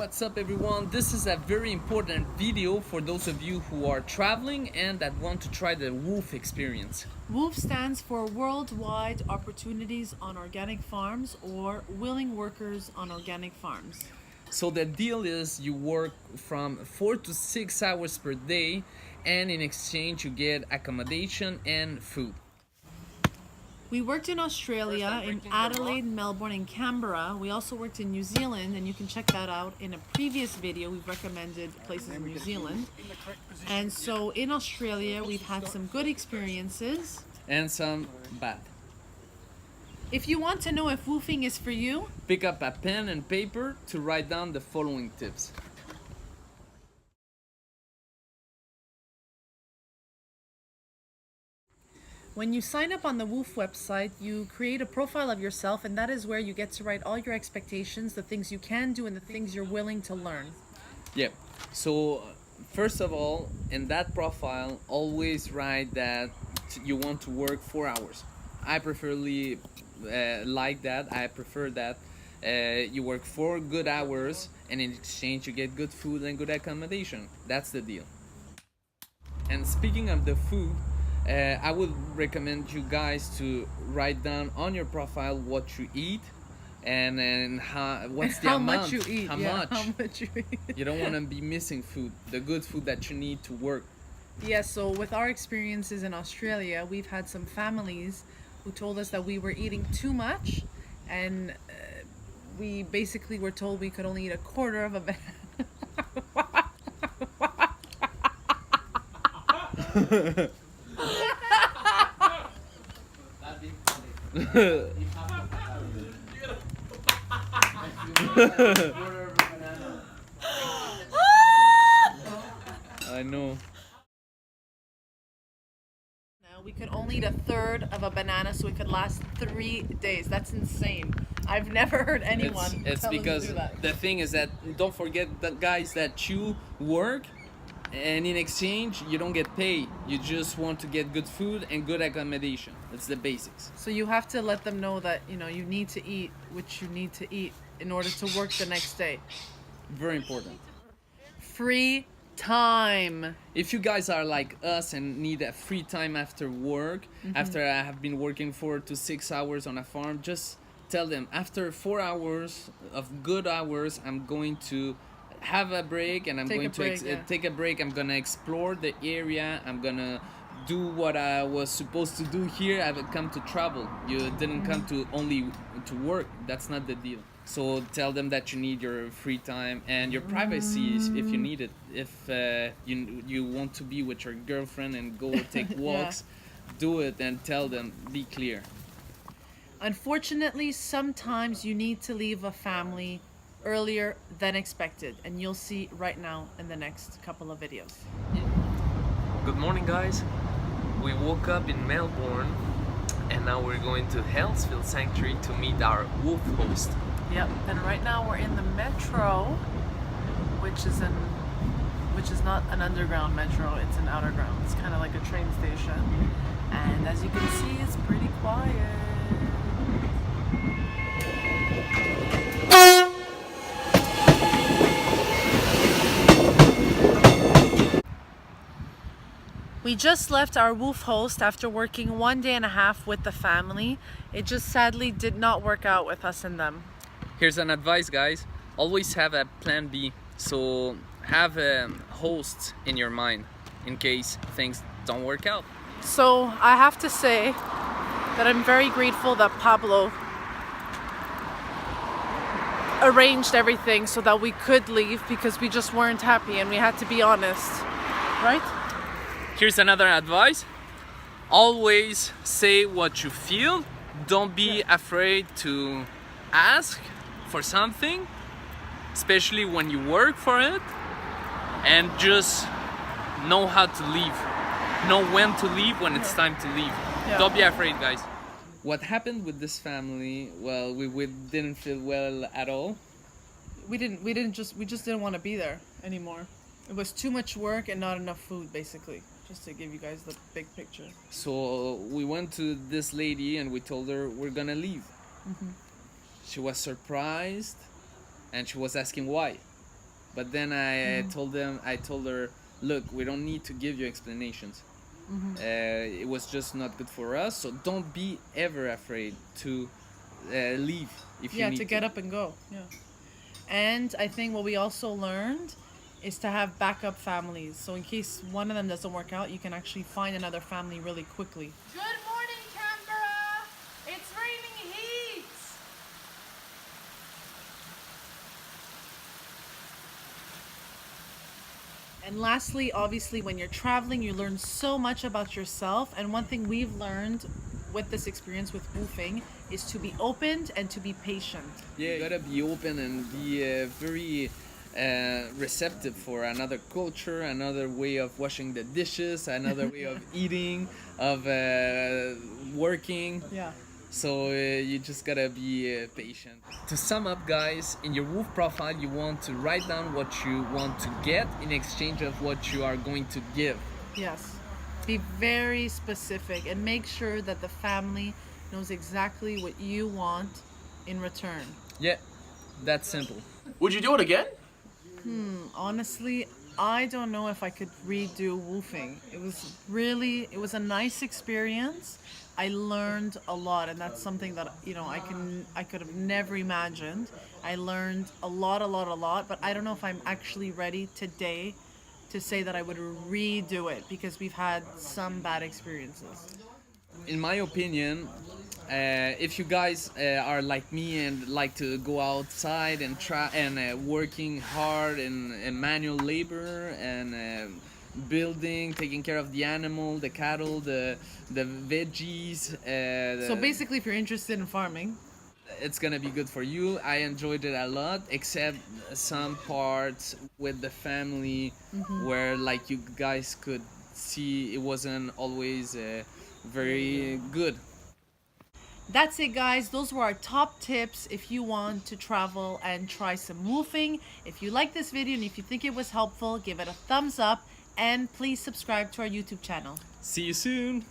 What's up everyone? This is a very important video for those of you who are traveling and that want to try the WWOOF experience. WWOOF stands for Worldwide Opportunities on Organic Farms, or Willing Workers on Organic Farms. So the deal is you work from 4 to 6 hours per day, and in exchange you get accommodation and food. We worked in Australia, in Adelaide, Melbourne, and Canberra. We also worked in New Zealand, and you can check that out in a previous video. We've recommended places in New Zealand. And so in Australia, we've had some good experiences. And some bad. If you want to know if woofing is for you, pick up a pen and paper to write down the following tips. When you sign up on the WWOOF website, you create a profile of yourself, and that is where you get to write all your expectations, the things you can do, and the things you're willing to learn. Yeah, so first of all, in that profile, always write that you want to work 4 hours. I preferably like that. I prefer that you work 4 good hours, and in exchange you get good food and good accommodation. That's the deal. And speaking of the food, I would recommend you guys to write down on your profile what you eat and then what's the amount. Much you eat. How much you eat. You don't want to be missing food, the good food that you need to work. Yeah, so with our experiences in Australia, we've had some families who told us that we were eating too much, and we basically were told we could only eat a quarter of a banana. I know. Now we could only eat a third of a banana, so we could last 3 days. That's insane. I've never heard anyone It's tell because them to do that. the thing is that don't forget the guys that you work, and in exchange you don't get paid. You just want to get good food and good accommodation. That's the basics. So you have to let them know that, you know, you need to eat what you need to eat in order to work the next day. Very important. Free time. If you guys are like us and need a free time after work, after I have been working 4 to 6 hours on a farm, just tell them after 4 hours of good hours, I'm going to have a break, and I'm going to take a break. I'm gonna explore the area. I'm gonna do what I was supposed to do here. I've come to travel. You didn't come to only to work. That's not the deal. So tell them that you need your free time and your privacy if you need it. If you want to be with your girlfriend and go take walks, do it, and tell them, be clear. Unfortunately, sometimes you need to leave a family earlier than expected, and you'll see right now in the next couple of videos. Good morning, guys. We woke up in Melbourne, and now we're going to Healthfield Sanctuary to meet our WWOOF host. Yep, and right now we're in the metro, which is not an underground metro, it's an outer ground. It's kind of like a train station, and as you can see, it's pretty quiet. We just left our WWOOF host after working 1.5 days with the family. It just sadly did not work out with us and them. Here's an advice, guys. Always have a plan B. So have a host in your mind in case things don't work out. So I have to say that I'm very grateful that Pablo arranged everything so that we could leave, because we just weren't happy and we had to be honest, right? Here's another advice. Always say what you feel. Don't be afraid to ask for something, especially when you work for it, and just know how to leave. Know when to leave, when it's time to leave. Don't be afraid, guys. What happened with this family? Well, we didn't feel well at all. We just didn't want to be there anymore. It was too much work and not enough food, basically. Just to give you guys the big picture. So we went to this lady and we told her we're gonna leave. She was surprised and she was asking why. But then I told her, look, we don't need to give you explanations. It was just not good for us, so don't be ever afraid to leave if you need to get up and go. Yeah. And I think what we also learned is to have backup families. So in case one of them doesn't work out, you can actually find another family really quickly. Good morning, Canberra! It's raining heat! And lastly, obviously, when you're traveling, you learn so much about yourself. And one thing we've learned with this experience with woofing is to be open and to be patient. Yeah, you gotta be open and be very receptive for another culture, another way of washing the dishes, another way of eating, of working. Yeah. So you just gotta be patient. To sum up, guys, in your WWOOF profile, you want to write down what you want to get in exchange of what you are going to give. Yes. Be very specific and make sure that the family knows exactly what you want in return. Yeah, that's simple. Would you do it again? Honestly, I don't know if I could redo woofing. It was a nice experience. I learned a lot, and that's something that I could have never imagined. I learned a lot, but I don't know if I'm actually ready today to say that I would redo it because we've had some bad experiences. In my opinion, if you guys are like me and like to go outside and try and working hard in manual labor and building, taking care of the animal, the cattle, the veggies. So basically, if you're interested in farming, it's gonna be good for you. I enjoyed it a lot, except some parts with the family where like you guys could see it wasn't always very good. That's it, guys. Those were our top tips if you want to travel and try some woofing. If you like this video and if you think it was helpful, give it a thumbs up and please subscribe to our YouTube channel. See you soon.